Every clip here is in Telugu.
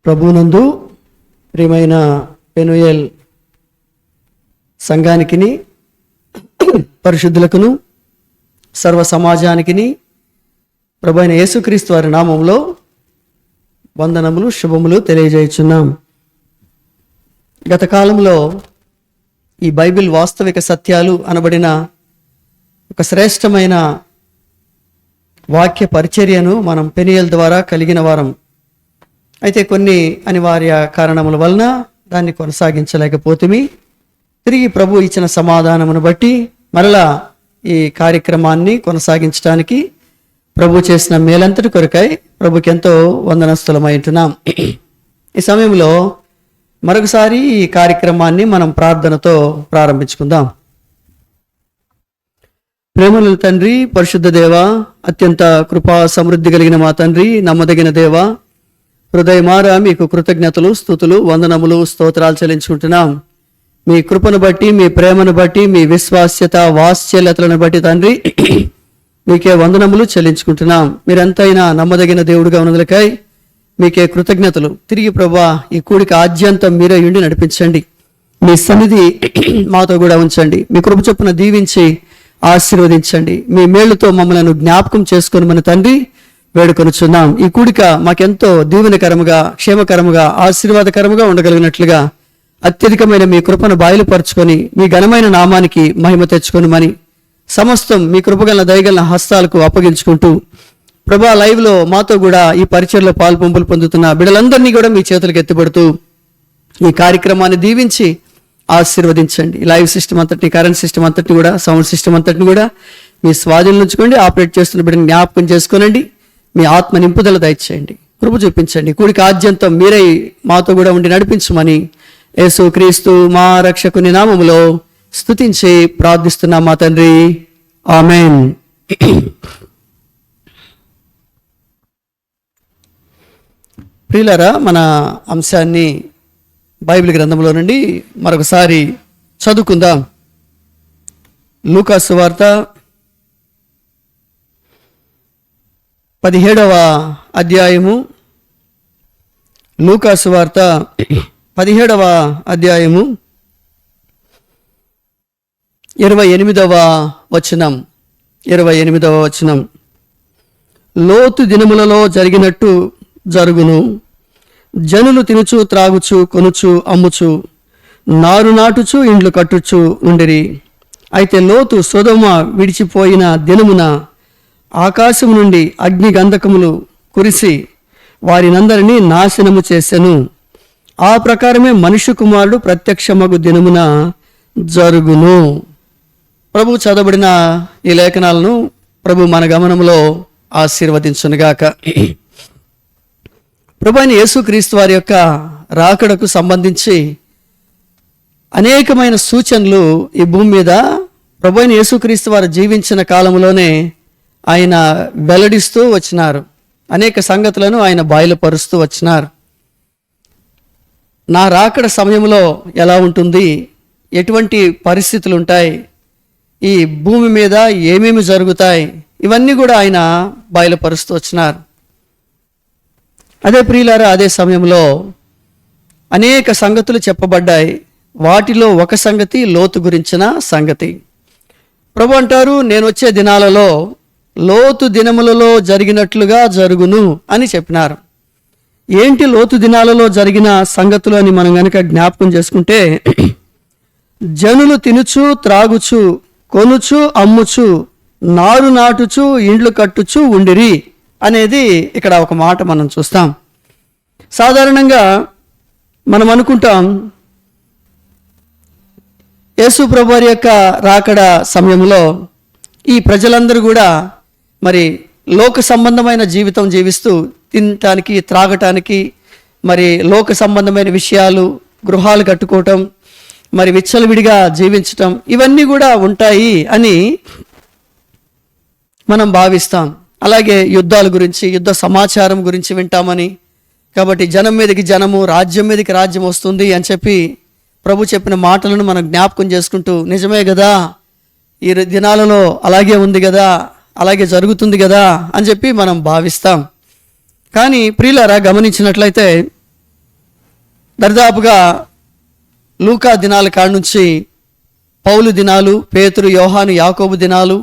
ప్రభునందు ప్రియమైన పెనుయేల్ సంఘానికిని పరిశుద్ధులకును సర్వ సమాజానికిని ప్రభు అయిన యేసుక్రీస్తు వారి నామములో వందనములు శుభములు తెలియజేయుచున్నాం. గత కాలంలో ఈ బైబిల్ వాస్తవిక సత్యాలు అనబడిన ఒక శ్రేష్టమైన వాక్య పరిచర్యను మనం పెనుయేల్ ద్వారా కలిగిన వారం. అయితే కొన్ని అనివార్య కారణముల వలన దాన్ని కొనసాగించలేకపోతుమి. తిరిగి ప్రభు ఇచ్చిన సమాధానమును బట్టి మరలా ఈ కార్యక్రమాన్ని కొనసాగించడానికి ప్రభు చేసిన మేలంతటి కొరకై ప్రభుకి ఎంతో వందనస్తులమై ఉంటున్నాం. ఈ సమయంలో మరొకసారి ఈ కార్యక్రమాన్ని మనం ప్రార్థనతో ప్రారంభించుకుందాం. ప్రేమల తండ్రి, పరిశుద్ధ దేవ, అత్యంత కృపా సమృద్ధి కలిగిన మా తండ్రి, నమ్మదగిన దేవ, హృదయమారా మీకు కృతజ్ఞతలు, స్తుతులు, వందనములు, స్తోత్రాలు చెల్లించుకుంటున్నాం. మీ కృపను బట్టి, మీ ప్రేమను బట్టి, మీ విశ్వాస్యత వాత్సల్యతలను బట్టి తండ్రి మీకే వందనములు చెల్లించుకుంటున్నాం. మీరెంతైనా నమ్మదగిన దేవుడుగా ఉన్నందులకై మీకే కృతజ్ఞతలు. తిరిగి ప్రభా ఈ కూడికి ఆద్యంతం మీరే ఉండి నడిపించండి. మీ సన్నిధి మాతో కూడా ఉంచండి. మీ కృప చొప్పున దీవించి ఆశీర్వదించండి. మీ మేళ్లతో మమ్మల్ని జ్ఞాపకం చేసుకొని మన తండ్రి వేడుకొనుచున్నాం. ఈ కూడిక మాకెంతో దీవెనకరముగా, క్షేమకరముగా, ఆశీర్వాదకరముగా ఉండగలిగినట్లుగా అత్యధికమైన మీ కృపను బయలుపరుచుకొని మీ ఘనమైన నామానికి మహిమ తెచ్చుకొనుమని సమస్తం మీ కృపగల దయగల హస్తాలకు అప్పగించుకుంటూ ప్రభా లైవ్లో మాతో కూడా ఈ పరిచయలో పాల్పొంపులు పొందుతున్న బిడ్డలందరినీ కూడా మీ చేతులకు ఎత్తిపడుతూ ఈ కార్యక్రమాన్ని దీవించి ఆశీర్వదించండి. లైవ్ సిస్టమ్ అంతటిని, కరెంట్ సిస్టమ్ అంతటిని కూడా, సౌండ్ సిస్టమ్ అంతటిని కూడా మీ స్వాధీనం ఉంచుకోండి. ఆపరేట్ చేస్తున్న బిడ్డని జ్ఞాపకం చేసుకోనండి. మీ ఆత్మ నింపుదల దయచేయండి, కృప చూపించండి. కూడికి ఆద్యంతం మీరై మాతో కూడా ఉండి నడిపించమని యేసుక్రీస్తు మా రక్షకుని నామములో స్తుతించి ప్రార్థిస్తున్నాం మా తండ్రి, ఆమేన్. ప్రియులారా, మన అంశాన్ని బైబిల్ గ్రంథంలో నుండి మరొకసారి చదువుకుందాం. లూకా సువార్త 17వ అధ్యాయము. లూకా సువార్త 17వ అధ్యాయము 28వ వచనం. 28వ వచనం. లోతు దినములలో జరిగినట్టు జరుగును. జనులు తినుచు, త్రాగుచు, కొనుచు, అమ్ముచు, నారు నాటుచు, ఇండ్లు కట్టుచు ఉండిరి. అయితే లోతు సొదొమ విడిచిపోయిన దినమున ఆకాశము నుండి అగ్ని గంధకములు కురిసి వారినందరినీ నాశనము చేసెను. ఆ ప్రకారమే మనుష్య కుమారుడు ప్రత్యక్షమగు దినమున జరుగును. ప్రభు చదవబడిన ఈ లేఖనాలను ప్రభు మన గమనంలో ఆశీర్వదించునుగాక. ప్రభు అయిన యేసుక్రీస్తు వారి యొక్క రాకడకు సంబంధించి అనేకమైన సూచనలు ఈ భూమి మీద ప్రభు అయిన యేసుక్రీస్తు వారు జీవించిన కాలంలోనే ఆయన వెల్లడిస్తూ వచ్చినారు. అనేక సంగతులను ఆయన బయలుపరుస్తూ వచ్చినారు. నా రాకడ సమయంలో ఎలా ఉంటుంది, ఎటువంటి పరిస్థితులు ఉంటాయి, ఈ భూమి మీద ఏమేమి జరుగుతాయి, ఇవన్నీ కూడా ఆయన బయలుపరుస్తూ వచ్చినారు. అదే ప్రియులారా, అదే సమయంలో అనేక సంగతులు చెప్పబడ్డాయి. వాటిలో ఒక సంగతి లోతు గురించిన సంగతి. ప్రభు అంటారు, నేను వచ్చే దినాలలో లోతు దినములలో జరిగినట్లుగా జరుగును అని చెప్పినారు. ఏంటి లోతు దినాలలో జరిగిన సంగతులు అని మనం కనుక జ్ఞాపకం చేసుకుంటే, జనులు తినుచు, త్రాగుచు, కొనుచు, అమ్ముచు, నారు నాటుచు, ఇండ్లు కట్టుచు ఉండిరి అనేది ఇక్కడ ఒక మాట మనం చూస్తాం. సాధారణంగా మనం అనుకుంటాం యేసు ప్రభు వారి యొక్క రాకడ సమయంలో ఈ ప్రజలందరూ కూడా మరి లోక సంబంధమైన జీవితం జీవిస్తూ తినటానికి, త్రాగటానికి, మరి లోక సంబంధమైన విషయాలు, గృహాలు కట్టుకోవటం, మరి విచ్చలవిడిగా జీవించటం, ఇవన్నీ కూడా ఉంటాయి అని మనం భావిస్తాం. అలాగే యుద్ధాల గురించి, యుద్ధ సమాచారం గురించి వింటామని, కాబట్టి జనం మీదకి జనము, రాజ్యం మీదకి రాజ్యం వస్తుంది అని చెప్పి ప్రభు చెప్పిన మాటలను మనం జ్ఞాపకం చేసుకుంటూ, నిజమే కదా, ఈ దినాలలో అలాగే ఉంది కదా, అలాగే జరుగుతుంది కదా అని చెప్పి మనం భావిస్తాం. కానీ ప్రియులారా గమనించినట్లయితే దర్దాపుగా లూకా దినాల కాడ నుంచి పౌలు దినాలు, పేతురు, యోహాను, యాకోబు దినాలు,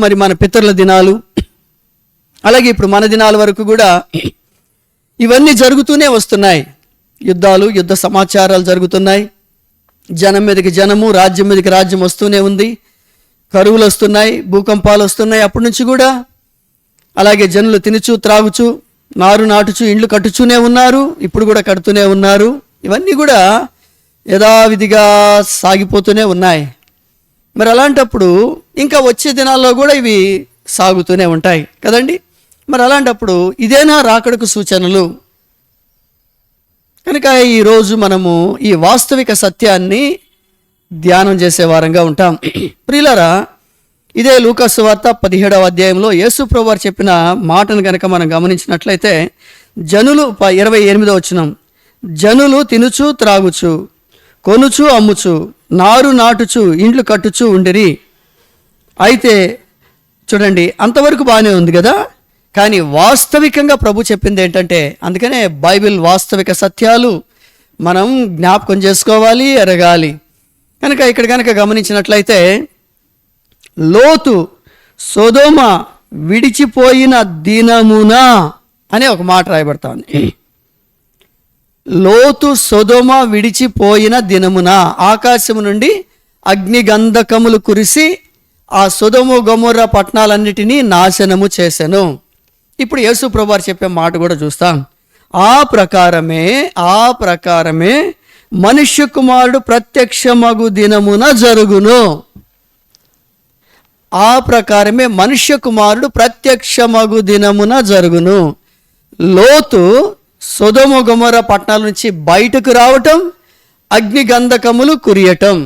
మరి మన పితరుల దినాలు, అలాగే ఇప్పుడు మన దినాల వరకు కూడా ఇవన్నీ జరుగుతూనే వస్తున్నాయి. యుద్ధాలు, యుద్ధ సమాచారాలు జరుగుతున్నాయి. జనం మీదకి జనము, రాజ్యం మీదకి రాజ్యం వస్తూనే ఉంది. కరువులు వస్తున్నాయి, భూకంపాలు వస్తున్నాయి అప్పటి నుంచి కూడా. అలాగే జనులు తినుచు త్రాగుచు నారు నాటుచు ఇండ్లు కట్టుచూనే ఉన్నారు, ఇప్పుడు కూడా కడుతూనే ఉన్నారు. ఇవన్నీ కూడా యథావిధిగా సాగిపోతూనే ఉన్నాయి. మరి అలాంటప్పుడు ఇంకా వచ్చే దినాల్లో కూడా ఇవి సాగుతూనే ఉంటాయి కదండి. మరి అలాంటప్పుడు ఇదేనా రాకడకు సూచనలు? కనుక ఈరోజు మనము ఈ వాస్తవిక సత్యాన్ని ధ్యానం చేసే వారంగా ఉంటాం. ప్రియులారా, ఇదే లూకా సువార్త 17వ అధ్యాయంలో యేసు ప్రభువారు చెప్పిన మాటను కనుక మనం గమనించినట్లయితే, జనులు 28వ వచనం, జనులు తినుచు త్రాగుచు కొనుచు అమ్ముచు నారు నాటుచు ఇండ్లు కట్టుచు ఉండిరి. అయితే చూడండి, అంతవరకు బాగానే ఉంది కదా. కానీ వాస్తవికంగా ప్రభు చెప్పింది ఏంటంటే, అందుకనే బైబిల్ వాస్తవిక సత్యాలు మనం జ్ఞాపకం చేసుకోవాలి, ఎరగాలి. కనుక ఇక్కడ కనుక గమనించినట్లయితే, లోతు సొదొమ విడిచిపోయిన దినమున అనే ఒక మాట రాయబడతాను. లోతు సొదొమ విడిచిపోయిన దినమున ఆకాశము నుండి అగ్నిగంధకములు కురిసి ఆ సొదొమ గొమొర్ర పట్టణాలన్నిటినీ నాశనము చేసెను. ఇప్పుడు యేసు ప్రభువారు చెప్పే మాట కూడా చూస్తాం. ఆ ప్రకారమే మనుష్య కుమారుడు ప్రత్యక్షమగు దినమున జరుగును. ఆ ప్రకారమే మనుష్య కుమారుడు ప్రత్యక్షమగు దినమున జరుగును. లోతు సొదొమ గొమొర్ర పట్టణాల నుంచి బయటకు రావటం, అగ్నిగంధకములు కురియటం.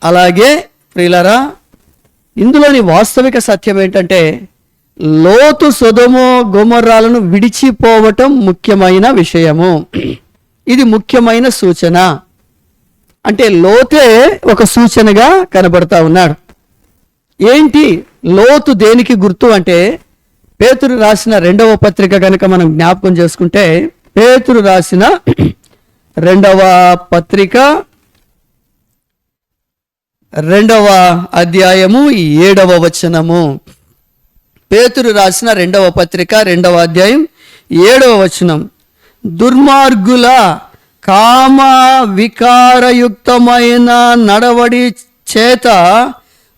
అలాగే ప్రియులారా, ఇందులోని వాస్తవిక సత్యం ఏంటంటే, లోతు సొదొమ గొమొర్రాలను విడిచిపోవటం ముఖ్యమైన విషయము. ఇది ముఖ్యమైన సూచన. అంటే లోతే ఒక సూచనగా కనబడతా ఉన్నాడు. ఏంటి లోతు దేనికి గుర్తు అంటే, పేతురు రాసిన 2వ పత్రిక కనుక మనం జ్ఞాపకం చేసుకుంటే, పేతురు రాసిన 2వ పత్రిక 2వ అధ్యాయము 7వ వచనము. పేతురు రాసిన 2వ పత్రిక 2వ అధ్యాయం 7వ వచనం, దుర్మార్గుల కామ వికారయుక్తమైన నడవడి చేత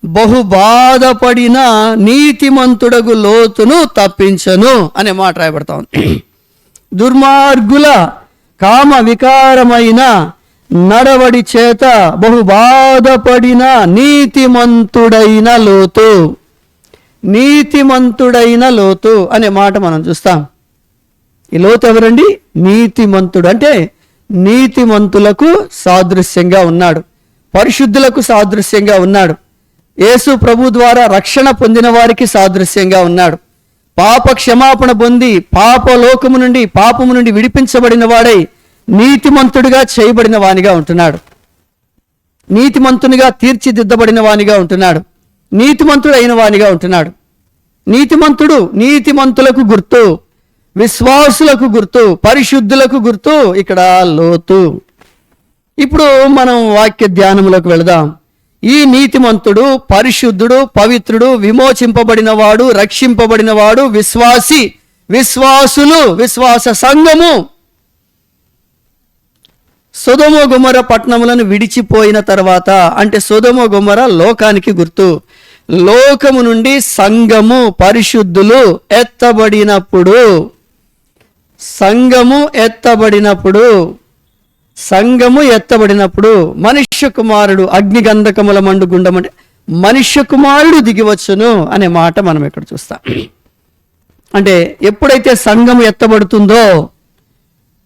బహు బాధపడిన నీతిమంతుడగు లోతును తప్పించను అనే మాట రాయబడతా ఉంది. దుర్మార్గుల కామ వికారమైన నడవడి చేత బహు బాధపడిన నీతిమంతుడైన లోతు, నీతిమంతుడైన లోతు అనే మాట మనం చూస్తాం. ఈ లోతు ఎవరండి? నీతిమంతుడు. అంటే నీతిమంతులకు సాదృశ్యంగా ఉన్నాడు, పరిశుద్ధులకు సాదృశ్యంగా ఉన్నాడు, యేసు ప్రభు ద్వారా రక్షణ పొందిన వారికి సాదృశ్యంగా ఉన్నాడు, పాప క్షమాపణ పొంది పాపలోకము నుండి పాపము నుండి విడిపించబడిన వాడై నీతిమంతుడిగా చేయబడిన వానిగా ఉంటున్నాడు, నీతిమంతునిగా తీర్చిదిద్దబడిన వానిగా ఉంటున్నాడు, నీతిమంతుడు అయిన వానిగా ఉంటున్నాడు. నీతిమంతుడు నీతిమంతులకు గుర్తు, విశ్వాసులకు గుర్తు, పరిశుద్ధులకు గుర్తు ఇక్కడ లోతు. ఇప్పుడు మనం వాక్య ధ్యానములకు వెళదాం. ఈ నీతిమంతుడు, పరిశుద్ధుడు, పవిత్రుడు, విమోచింపబడినవాడు, రక్షింపబడినవాడు, విశ్వాసి, విశ్వాసులు, విశ్వాస సంఘము సొదొమ గొమొర్ర పట్టణములను విడిచిపోయిన తర్వాత, అంటే సొదొమ గొమొర్ర లోకానికి గుర్తు. లోకము నుండి సంఘము, పరిశుద్ధులు ఎత్తబడినప్పుడు, సంఘము ఎత్తబడినప్పుడు మనుష్య కుమారుడు అగ్నిగంధకముల మండు గుండం, అంటే మనుష్య కుమారుడు దిగివచ్చును అనే మాట మనం ఇక్కడ చూస్తాం. అంటే ఎప్పుడైతే సంఘము ఎత్తబడుతుందో,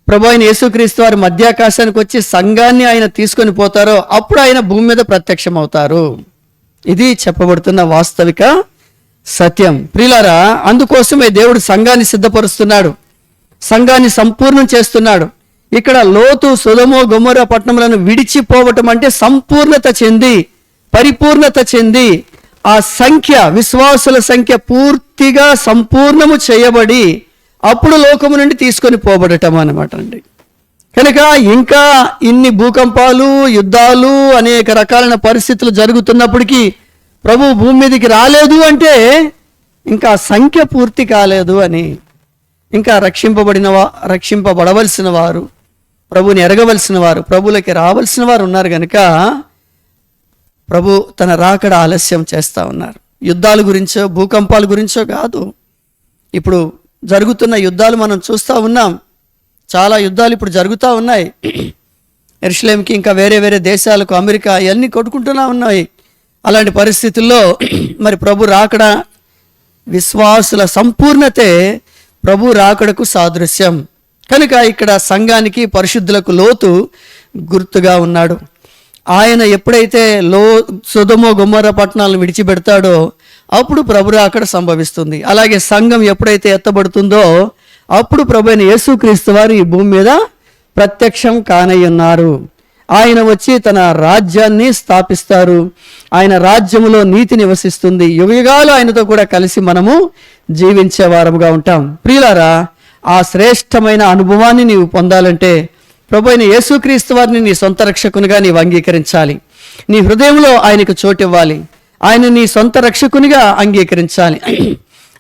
ప్రభు అయిన యేసుక్రీస్తు వారి మధ్యాకాశానికి వచ్చి సంఘాన్ని ఆయన తీసుకొని పోతారో అప్పుడు ఆయన భూమి మీద ప్రత్యక్షం అవుతారు. ఇది చెప్పబడుతున్న వాస్తవిక సత్యం. ప్రియులారా, అందుకోసమే దేవుడు సంఘాన్ని సిద్ధపరుస్తున్నాడు, సంఘాన్ని సంపూర్ణం చేస్తున్నాడు. ఇక్కడ లోతు సొదొమ గొమొర్ర పట్టణములను విడిచిపోవటం అంటే సంపూర్ణత చెంది, పరిపూర్ణత చెంది ఆ సంఖ్య, విశ్వాసుల సంఖ్య పూర్తిగా సంపూర్ణము చేయబడి అప్పుడు లోకము నుండి తీసుకొని పోబడటం అన్నమాట అండి. కనుక ఇంకా ఇన్ని భూకంపాలు, యుద్ధాలు, అనేక రకాలైన పరిస్థితులు జరుగుతున్నప్పటికీ ప్రభు భూమి మీదకి రాలేదు అంటే ఇంకా సంఖ్య పూర్తి కాలేదు అని. ఇంకా రక్షింపబడవలసిన వారు, ప్రభుని ఎరగవలసిన వారు, ప్రభులకి రావలసిన వారు ఉన్నారు కనుక ప్రభు తన రాకడ ఆలస్యం చేస్తూ ఉన్నారు. యుద్ధాల గురించో భూకంపాల గురించో కాదు, ఇప్పుడు జరుగుతున్న యుద్ధాలు మనం చూస్తూ ఉన్నాం. చాలా యుద్ధాలు ఇప్పుడు జరుగుతూ ఉన్నాయి. యెరూషలేంకి ఇంకా వేరే వేరే దేశాలకు, అమెరికా ఇవన్నీ కొట్టుకుంటూనే ఉన్నాయి. అలాంటి పరిస్థితుల్లో మరి ప్రభు రాకడ, విశ్వాసుల సంపూర్ణతే ప్రభు రాకడకు సాదృశ్యం. కనుక ఇక్కడ సంఘానికి, పరిశుద్ధులకు లోతు గుర్తుగా ఉన్నాడు. ఆయన ఎప్పుడైతే సొదొమ గొమొర్రా పట్టణాలను విడిచిపెడతాడో అప్పుడు ప్రభు రాకడ సంభవిస్తుంది. అలాగే సంఘం ఎప్పుడైతే ఎత్తబడుతుందో అప్పుడు ప్రభు అయిన యేసుక్రీస్తు వారు ఈ భూమి మీద ప్రత్యక్షం కానయ్యున్నారు. ఆయన వచ్చి తన రాజ్యాన్ని స్థాపిస్తారు. ఆయన రాజ్యములో నీతి నివసిస్తుంది. యుగయుగాలు ఆయనతో కూడా కలిసి మనము జీవించే వారముగా ఉంటాం. ప్రియులారా, ఆ శ్రేష్టమైన అనుభవాన్ని నీవు పొందాలంటే ప్రభు అయిన యేసుక్రీస్తు వారిని నీ సొంత రక్షకునిగా నీవు అంగీకరించాలి. నీ హృదయంలో ఆయనకు చోటివ్వాలి. ఆయన నీ సొంత రక్షకునిగా అంగీకరించాలి.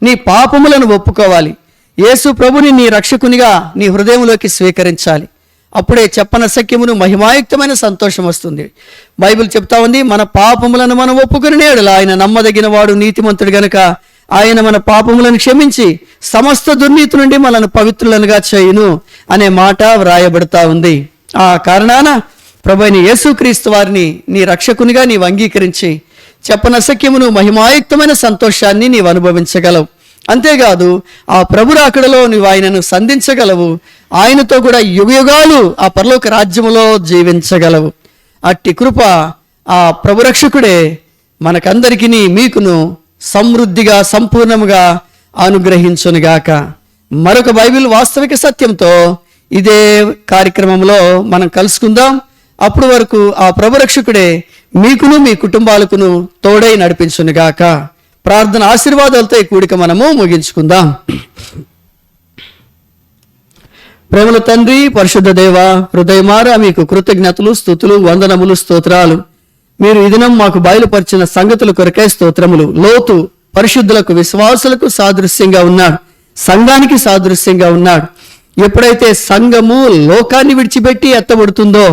నీ పాపములను ఒప్పుకోవాలి. యేసు ప్రభుని నీ రక్షకునిగా నీ హృదయంలోకి స్వీకరించాలి. అప్పుడే చెప్పనశక్యమును మహిమాయుక్తమైన సంతోషం వస్తుంది. బైబిల్ చెప్తా ఉంది, మన పాపములను మనం ఒప్పుకుని ఎడల ఆయన నమ్మదగిన వాడు, నీతిమంతుడు గనుక ఆయన మన పాపములను క్షమించి సమస్త దుర్నీతి నుండి మనల్ని పవిత్రులనుగా చేయును అనే మాట వ్రాయబడతా ఉంది. ఆ కారణాన ప్రభువైన యేసుక్రీస్తు వారిని నీ రక్షకునిగా నీవు అంగీకరించి చెప్పనశక్యమును మహిమాయుక్తమైన సంతోషాన్ని నీవు అనుభవించగలవు. అంతేకాదు ఆ ప్రభు రాకడలో నీవు ఆయనను సంధించగలవు. ఆయనతో కూడా యుగయుగాలు ఆ పరలోక రాజ్యములో జీవించగలవు. అట్టి కృప ఆ ప్రభు రక్షకుడే మనకందరికీ మీకును సమృద్ధిగా సంపూర్ణముగా అనుగ్రహించునుగాక. మరొక బైబిల్ వాస్తవిక సత్యంతో ఇదే కార్యక్రమంలో మనం కలుసుకుందాం. అప్పుడు వరకు ఆ ప్రభు రక్షకుడే మీకును మీ కుటుంబాలకును తోడై నడిపించునుగాక. ప్రార్థన ఆశీర్వాదాలతో ఈ కూడిక మనము ముగించుకుందాం. ప్రేమల తండ్రి, పరిశుద్ధ దేవ, హృదయమారా మీకు కృతజ్ఞతలు, స్తుతులు, వందనములు, స్తోత్రాలు. మీరు ఈ దినం మాకు బయలుపరిచిన సంగతుల కొరకై స్తోత్రములు. లోతు పరిశుద్ధులకు, విశ్వాసులకు సాదృశ్యంగా ఉన్నాడు, సంఘానికి సాదృశ్యంగా ఉన్నాడు. ఎప్పుడైతే సంఘము లోకాన్ని విడిచిపెట్టి ఎత్తబడుతుందో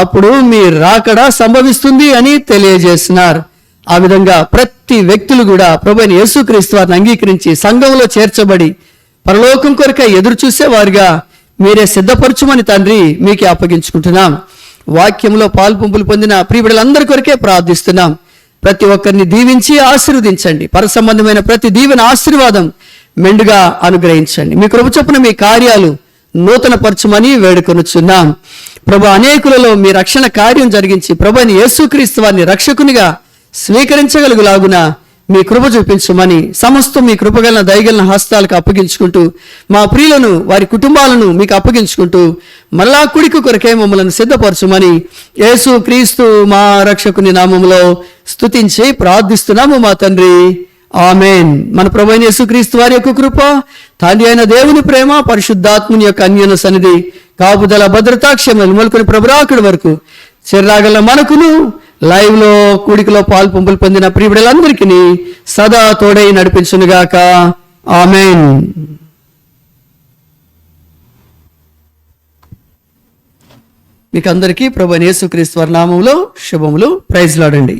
అప్పుడు మీ రాకడ సంభవిస్తుంది అని తెలియజేస్తున్నారు. ఆ విధంగా ప్రతి వ్యక్తులు కూడా ప్రభువైన యేసుక్రీస్తు వారిని అంగీకరించి సంఘంలో చేర్చబడి పరలోకం కొరకై ఎదురు చూసేవారుగా మీరే సిద్ధపరచుమని తండ్రి మీకే అప్పగించుకుంటున్నాం. వాక్యంలో పాల్పొంపులు పొందిన ప్రియబిడ్డలందరి కొరకే ప్రార్థిస్తున్నాం. ప్రతి ఒక్కరిని దీవించి ఆశీర్వదించండి. పరసంబంధమైన ప్రతి దీవెన ఆశీర్వాదం మెండుగా అనుగ్రహించండి. మీ కృప చొప్పున మీ కార్యాలు నూతన పరచుమని వేడుకొనుచున్నాం. ప్రభు, అనేకులలో మీ రక్షణ కార్యం జరిగించి ప్రభువైన యేసుక్రీస్తు వారిని రక్షకునిగా స్వీకరించగలుగులాగున మీ కృప చూపించమని సమస్తం మీ కృపగలన దయగలన హస్తాలకు అప్పగించుకుంటూ మా ప్రియులను, వారి కుటుంబాలను మీకు అప్పగించుకుంటూ మరలా కుడికి కొరకే మమ్మల్ని సిద్ధపరచుమని యేసుక్రీస్తు మా రక్షకుని నామములో స్తుతించి ప్రార్థిస్తున్నాము మా తండ్రి. ఆమెన్. మన ప్రభువైన యేసుక్రీస్తు వారి యొక్క కృప, తండ్రి అయిన దేవుని ప్రేమ, పరిశుద్ధాత్ముని యొక్క అన్యోన్య సన్నిధి, కాపుదల, భద్రతా, క్షేమాలు మొదలుకొని ప్రభు రాకడ వరకు శరీరాగల మనకును లైవ్ లో కూడికలో పాల్పొంపులు పొందిన ప్రియబిడ్డలందరికీ సదా తోడై నడిపించునుగాక. ఆమెన్. మీకు అందరికీ ప్రభువైన యేసుక్రీస్తు వారి నామములో శుభములు. ప్రైజ్ లార్డ్ అండి.